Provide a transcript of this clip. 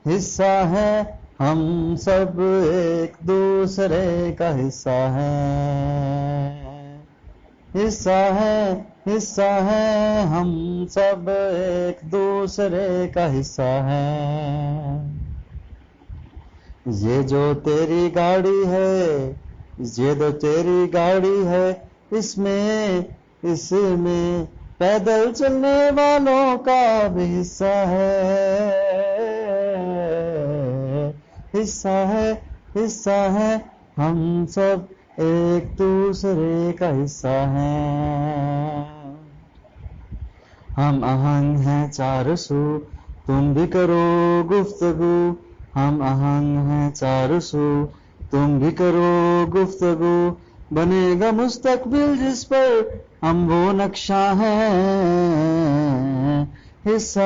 حصہ ہے ہم سب ایک دوسرے کا حصہ ہے ہم سب ایک دوسرے کا حصہ ہے. یہ جو تیری گاڑی ہے اس میں پیدل چلنے والوں کا بھی حصہ ہے ہم سب ایک دوسرے کا حصہ ہیں. ہم آہنگ ہیں چار سو تم بھی کرو گفتگو. ہم آہنگ ہیں چار سو تم بھی کرو گفتگو. بنے گا مستقبل جس پر ہم وہ نقشہ ہیں. حصہ